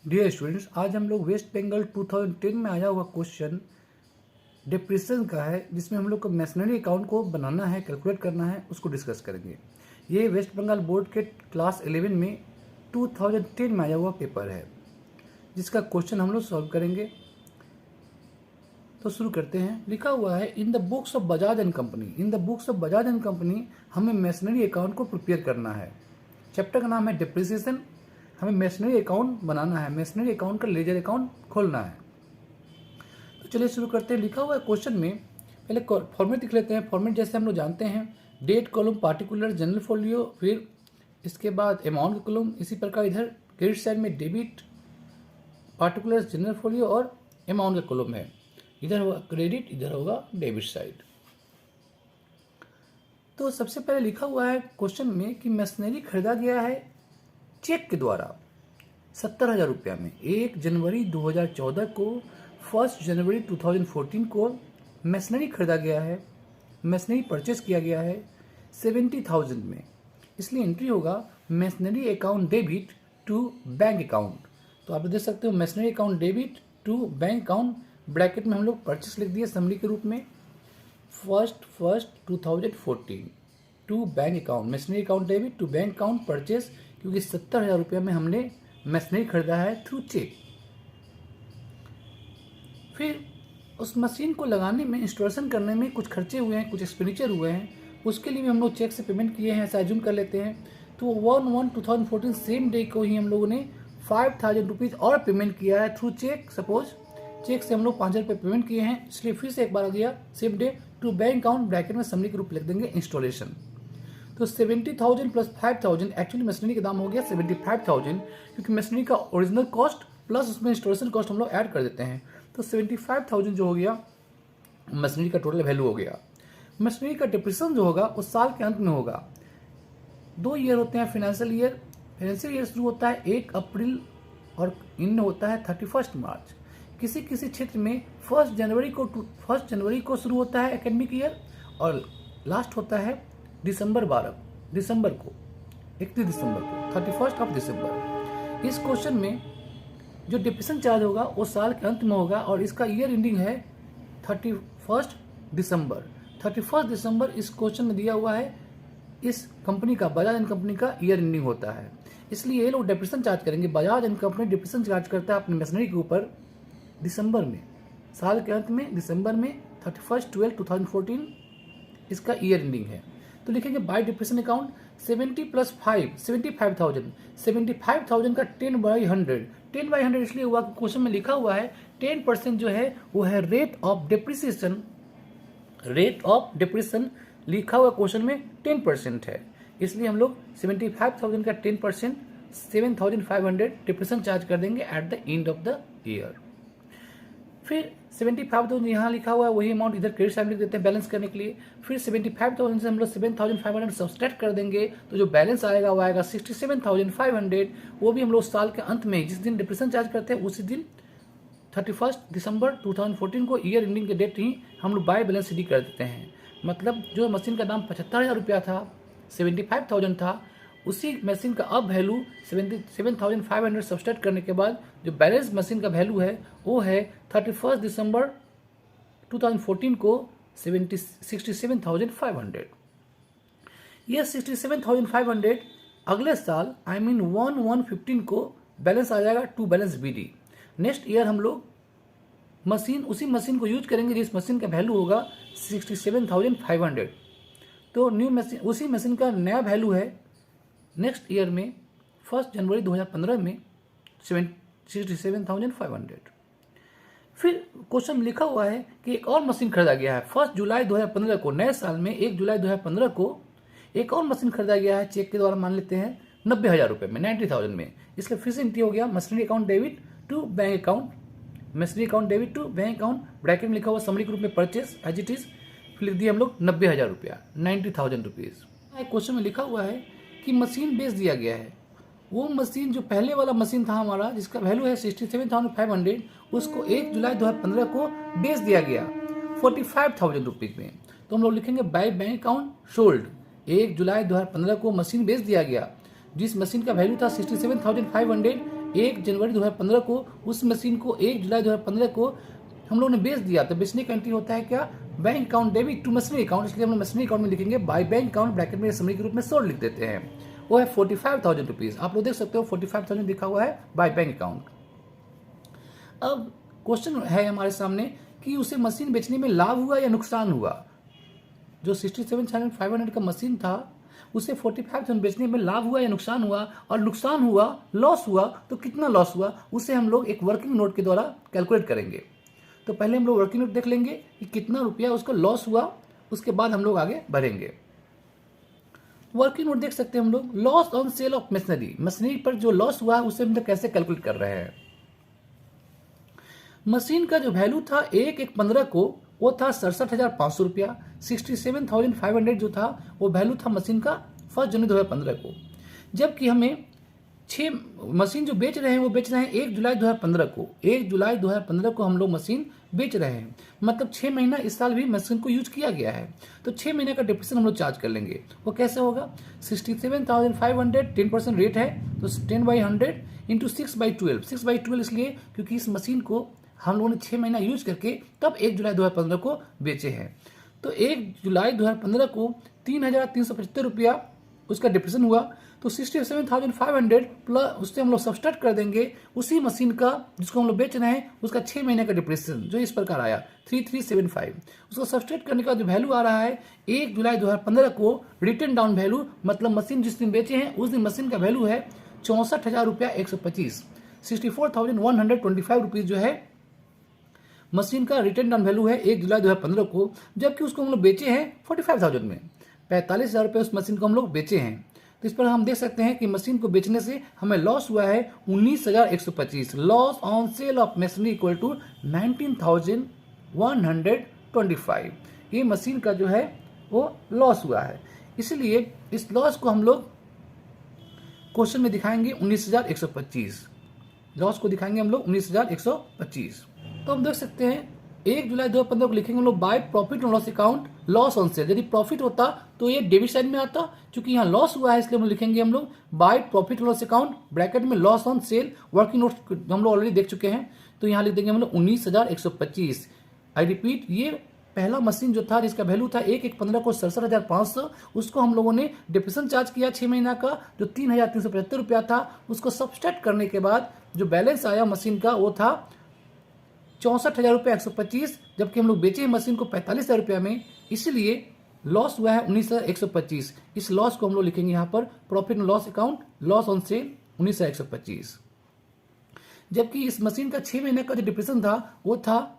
Dear students, आज हम लोग वेस्ट बंगाल 2010 में आया हुआ क्वेश्चन डिप्रेशन का है, जिसमें हम लोग को मैसनरी अकाउंट को बनाना है, कैलकुलेट करना है, उसको डिस्कस करेंगे। ये वेस्ट बंगाल बोर्ड के क्लास 11 में 2010 में आया हुआ पेपर है, जिसका क्वेश्चन हम लोग सॉल्व करेंगे। तो शुरू करते हैं। लिखा हुआ है in the books of Bajaj and company. In the books of Bajaj and company हमें मैसनरी अकाउंट को प्रिपेयर करना है। चैप्टर का नाम है डिप्रिसिएशन। हमें मैसनरी अकाउंट बनाना है, मैसनरी अकाउंट का लेजर अकाउंट खोलना है। तो चलिए शुरू करते हैं। लिखा हुआ है क्वेश्चन में, पहले फॉर्मेट लिख लेते हैं। फॉर्मेट जैसे हम लोग जानते हैं, date column, particular, general folio, फिर इसके बाद अमाउंट का कॉलम। इसी प्रकार इधर क्रेडिट साइड में डेबिट, पार्टिकुलर, जनरल फोलियो और अमाउंट का कॉलम है। इधर होगा क्रेडिट, इधर होगा डेबिट साइड। तो सबसे पहले लिखा हुआ है क्वेश्चन में कि मशीनरी खरीदा गया है चेक के द्वारा 70,000 रुपया में 1 जनवरी 2014 को 1 जनवरी 2014 को मशीनरी खरीदा गया है, मशीनरी परचेज किया गया है 70,000 में। इसलिए एंट्री होगा machinery account debit to bank account. तो आप देख सकते हो machinery account debit to bank account, bracket में हम लोग परचेस लिख दिए समरी के रूप में। 1 2014 to bank account, machinery account debit to bank account purchase, क्योंकि 70,000 रुपया में हमने मशीनरी खरीदा है थ्रू चेक। फिर उस मशीन को लगाने में, इंस्टॉलेशन करने में कुछ खर्चे हुए हैं, कुछ एक्सपेंडिचर हुए हैं, उसके लिए भी हम लोग चेक से पेमेंट किए हैं, ऐसा एज्यूम कर लेते हैं। तो 1/1/2014 सेम डे को ही हम लोगों ने 5,000 रुपीज़ और पेमेंट किया है थ्रू चेक। सपोज चेक से हम लोग 5,000 रुपये पेमेंट किए हैं, इसलिए फिर से एक बार आ गया same day to bank account, bracket में समरी के रूप लिख देंगे इंस्टॉलेशन। तो 70,000 प्लस 5,000, एक्चुअली मशीनरी का दाम हो गया 75,000, क्योंकि मशीनरी का ओरिजिनल कॉस्ट प्लस उसमें इंस्टॉलेशन कॉस्ट हम लोग ऐड कर देते हैं। तो 75,000 जो हो गया मशीनरी का टोटल वैल्यू हो गया। मशीनरी का डिप्रेशन जो होगा उस साल के अंत में होगा। 2 ईयर होते हैं फाइनेंशियल ईयर। फाइनेंशियल ईयर शुरू होता है 1 अप्रैल और इन होता है 31 मार्च। किसी किसी क्षेत्र में 1 जनवरी को शुरू होता है एकेडमिक ईयर और लास्ट होता है दिसंबर को 31 दिसंबर को 31 ऑफ दिसंबर। इस क्वेश्चन में जो डिप्रेशन चार्ज होगा वो साल के अंत में होगा और इसका ईयर एंडिंग है 31 दिसंबर। 31 दिसंबर इस क्वेश्चन में दिया हुआ है। इस कंपनी का, बजाज एंड कंपनी का ईयर एंडिंग होता है, इसलिए ये लोग डिप्रेशन चार्ज करेंगे। Bajaj and company depression charge करता है अपनी मशीनरी के ऊपर दिसंबर में, साल के अंत में दिसंबर में 31/12/2014 इसका ईयर एंडिंग है। तो लिखेंगे बाय डिप्रेशन अकाउंट 70 प्लस 5 75,000। 75,000 का 10/100, 10/100 इसलिए हुआ कि क्वेश्चन में लिखा हुआ है 10% जो है वो है rate of depreciation. Rate of depression लिखा हुआ क्वेश्चन में 10% है, इसलिए हम लोग 75,000 का 10% 7,500 डिप्रेशन चार्ज कर देंगे at the end of the year. फिर 75,000 यहाँ लिखा हुआ है, वही अमाउंट इधर क्रेडिट साइड लिख देते हैं बैलेंस करने के लिए। फिर 75,000 से हम लोग 7,500 सब्सट्रैक्ट कर देंगे, तो जो बैलेंस आएगा वो आएगा 67,500। वो भी हम लोग साल के अंत में जिस दिन डिप्रेशन चार्ज करते हैं उसी दिन 31 दिसंबर 2014 को ईयर एंडिंग के डेट ही हम लोग बाय बैलेंस शीट कर देते हैं। मतलब जो मशीन का दाम 75,000 रुपया था, 75,000 था, उसी मशीन का अब वैल्यू 7,500 सब्सट्रैक्ट करने के बाद जो बैलेंस मशीन का वैल्यू है वो है 31 दिसंबर 2014 को 67,500। यह 67,500 अगले साल I mean 1/1/15 को बैलेंस आ जाएगा to balance BD। Next year हम लोग उसी मशीन को यूज करेंगे जिस मशीन का वैल्यू होगा 67,500। तो न्यू मशीन, उसी मशीन का नया वैल्यू है नेक्स्ट ईयर में 1 जनवरी 2015 में 67,500। फिर क्वेश्चन में लिखा हुआ है कि एक और मशीन खरीदा गया है 1 जुलाई 2015 को, नए साल में 1 जुलाई 2015 को एक और मशीन खरीदा गया है चेक के द्वारा, मान लेते हैं 90,000 रुपये में, 90,000 में। इसलिए फिर से एंट्री हो गया machinery account debit to bank account, machinery account debit to bank account, bracket में लिखा हुआ समरी के रूप में परचेस एज इट इज, फिर लिख दिया हम लोग 90,000 रुपया, 90,000 रुपीज़। क्वेश्चन में लिखा हुआ है कि मशीन बेच दिया गया है। वो मशीन जो पहले वाला मशीन था हमारा, जिसका वैल्यू है 67,500, उसको 1 जुलाई 2015 को बेच दिया गया 45,000 रुपीज़ में। तो हम लोग लिखेंगे बाय बैंक अकाउंट सोल्ड। 1 जुलाई 2015 को मशीन बेच दिया गया, जिस मशीन का वैल्यू था 67,500 1 जनवरी 2015 को उस मशीन को 1 जुलाई 2015 को हम लोगों ने बेच दिया। तो बेचने का एंट्री होता है क्या, bank account debit to machinery account, इसलिए हम लोग मशीनरी अकाउंट में लिखेंगे बाय बैंक अकाउंट, ब्रैकेट में समरी के रूप में सोल्ड लिख देते हैं। वो है 45,000 रुपीज़, आप लोग देख सकते हो 45,000 लिखा हुआ है बाय बैंक अकाउंट। अब क्वेश्चन है हमारे सामने कि उसे मशीन बेचने में लाभ हुआ या नुकसान हुआ। जो 67,500 का मशीन था उसे 45,000 बेचने में लाभ हुआ या नुकसान हुआ, और नुकसान हुआ, लॉस हुआ तो कितना लॉस हुआ उसे हम लोग एक वर्किंग नोट के द्वारा कैलकुलेट करेंगे। तो पहले हम लोग वर्किंग नोट देख लेंगे कि कितना रुपया उसका लॉस हुआ, उसके बाद हम लोग आगे बढ़ेंगे। वर्किंग नोट देख सकते हैं हम लोग, loss on sale of machinery, machinery पर जो लॉस हुआ उसे हम लोग कैसे कैलकुलेट कर रहे हैं। मशीन का जो वैल्यू था 1/1/15 को वो था 67,500 रुपया। 67,500 जो था वो वैल्यू था मशीन का 1 जनवरी 2015 को। जबकि हमें 6 मशीन जो बेच रहे हैं वो बेच रहे हैं 1 जुलाई 2015 को। 1 जुलाई 2015 को हम लोग मशीन बेच रहे हैं, मतलब 6 महीना इस साल भी मशीन को यूज किया गया है। तो 6 महीने का डिप्रेशन हम लोग चार्ज कर लेंगे। वो कैसे होगा, 67,500 10% रेट है, तो 10/100 इंटू 6/12। 6/12 इसलिए क्योंकि इस मशीन को हम लोगों ने 6 महीना यूज करके तब 1 जुलाई 2015 को बेचे हैं। तो 1 जुलाई 2015 को 3,375 रुपया उसका डिप्रेशन हुआ। तो 67,500 प्लस उससे हम लोग सब्सट्रैक्ट कर देंगे उसी मशीन का जिसको हम लोग बेच रहे हैं, उसका 6 महीने का डिप्रेशन जो इस प्रकार आया 3375। उसको सब्सट्रैक्ट करने का जो वैल्यू आ रहा है 1 जुलाई 2015 को रिटर्न डाउन वैल्यू, मतलब मशीन जिस दिन बेचे हैं उस दिन मशीन का वैल्यू है 64,000 रुपया 125, 64,125 रुपीज जो है मशीन का रिटर्न डाउन वैल्यू है 1 जुलाई 2015 को। जबकि उसको हम लोग बेचे हैं 45,000 में, 45,000 रुपये उस मशीन को हम लोग बेचे हैं। तो इस पर हम देख सकते हैं कि मशीन को बेचने से हमें लॉस हुआ है 19,125। Loss on sale of machinery equal to 19,125। ये मशीन का जो है वो लॉस हुआ है, इसलिए इस लॉस को हम लोग क्वेश्चन में दिखाएंगे 19,125। लॉस को दिखाएंगे हम लोग 19,125। तो हम देख सकते हैं 1 जुलाई 2015 को लिखेंगे हम लोग by profit and loss account, loss on cell. यदि प्रॉफिट होता तो ये डेबिट साइड में आता, क्योंकि यहाँ लॉस हुआ है इसलिए हम लिखेंगे हम लोग by profit and loss account, bracket में loss on sale. Working notes हम लोग ऑलरेडी देख चुके हैं, तो यहाँ लिख देंगे हम लोग 19,125। आई रिपीट, ये पहला मशीन जो था जिसका वैल्यू था 1/1/15 को 67,500, उसको हम लोगों ने डिप्रेशन चार्ज किया 6 महीना का जो 3,375 रुपया था। उसको सब्सट्रैक्ट करने के बाद जो बैलेंस आया मशीन का वो था 64,000 रुपया 125, जबकि हम लोग बेचे हैं मशीन को 45,000 रुपया में, इसलिए लॉस हुआ है 19,125। इस लॉस को हम लोग लिखेंगे यहाँ पर profit and loss account, loss on cell 19,125। जबकि इस मशीन का 6 महीने का जो डिप्रेशन था वो था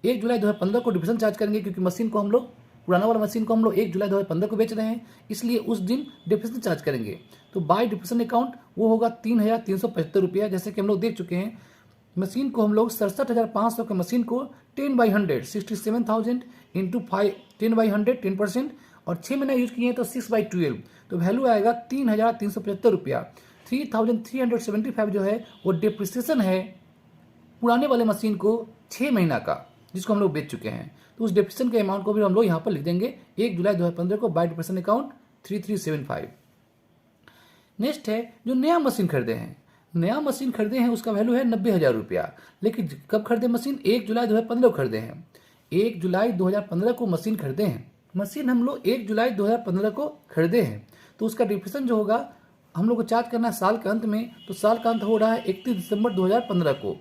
1 जुलाई 2015 को डिप्रेशन चार्ज करेंगे, क्योंकि मशीन को हम लोग पुराना वाला मशीन को हम लोग 1 जुलाई 2015 को बेच रहे हैं, इसलिए उस दिन डिप्रेशन चार्ज करेंगे। तो बाय डिप्रेशन अकाउंट वो होगा 3,375 रुपया। जैसे कि हम लोग देख चुके हैं मशीन को हम लोग 67,500 के मशीन को 10/100 67,000 इंटू 10/100 10%, और 6 महीना यूज किए हैं तो 6/12, तो वैल्यू आएगा 3,375 रुपया। 3,375 जो है वो डिप्रिसिएशन है पुराने वाले मशीन को 6 महीना का जिसको हम लोग बेच चुके हैं। तो उस डिप्रिसिएशन के अमाउंट को भी हम लोग यहाँ पर लिख देंगे 1 जुलाई 2015 को बाय डिप्रेशन अकाउंट 3375। नेक्स्ट है जो नया मशीन खरीदे हैं। नया मशीन खरीदे हैं उसका वैल्यू है 90,000 रुपया, लेकिन कब खरीदे मशीन, 1 जुलाई 2015 को खरीदे हैं। 1 जुलाई 2015 को मशीन खरीदे हैं, मशीन हम लोग 1 जुलाई 2015 को खरीदे हैं, तो उसका डिप्रेशन जो होगा हम लोग को चार्ज करना है साल के अंत में। तो साल का अंत हो रहा है 31 दिसंबर 2015 को।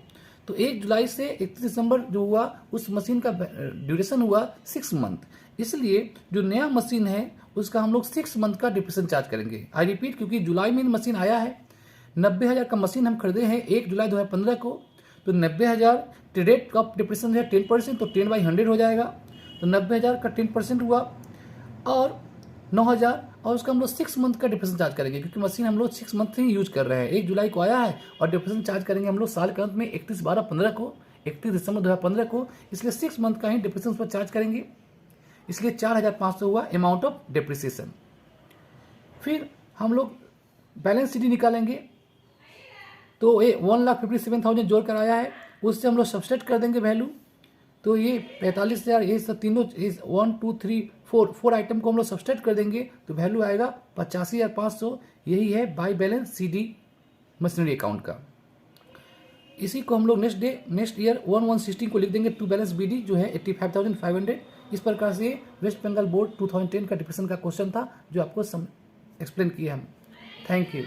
तो 1 जुलाई से 31 दिसंबर जो हुआ उस मशीन का ड्यूरेशन हुआ 6 मंथ, इसलिए जो नया मशीन है उसका हम लोग 6 मंथ का डिप्रेशन चार्ज करेंगे। आई रिपीट, क्योंकि जुलाई में मशीन आया है, 90,000 का मशीन हम खरीदे हैं 1 जुलाई 2015 को, तो 90,000 रेट का डिप्रेशन है 10%, तो 10/100 हो जाएगा। तो 90,000 का 10% हुआ और 9,000, और उसका हम लोग 6 मंथ का डिप्रेशन चार्ज करेंगे, क्योंकि मशीन हम लोग 6 मंथ ही यूज कर रहे हैं। 1 जुलाई को आया है और डिप्रेशन चार्ज करेंगे हम लोग साल के अंत में 31/12/15 को, 31 दिसंबर 2015 को, इसलिए 6 मंथ का ही डिप्रेशन पर चार्ज करेंगे, इसलिए 4,500 हुआ अमाउंट ऑफ डिप्रिसिएशन। फिर हम लोग बैलेंस शीट निकालेंगे, तो ये 1,57,000 जोड़ कर आया है, उससे हम लोग सब्सट्रैक्ट कर देंगे वैल्यू। तो ये 45,000, ये सब तीनों 1 2 3 4 आइटम को हम लोग सब्सट्रैक्ट कर देंगे, तो वैल्यू आएगा 85,500। यही है by balance CD machinery account का। इसी को हम लोग नेक्स्ट ईयर 1116 को लिख देंगे टू बैलेंस BD जो है 85,500। इस प्रकार से वेस्ट बंगाल बोर्ड 2010 का डिप्रेशन का क्वेश्चन था जो आपको एक्सप्लेन किया हम। Thank you.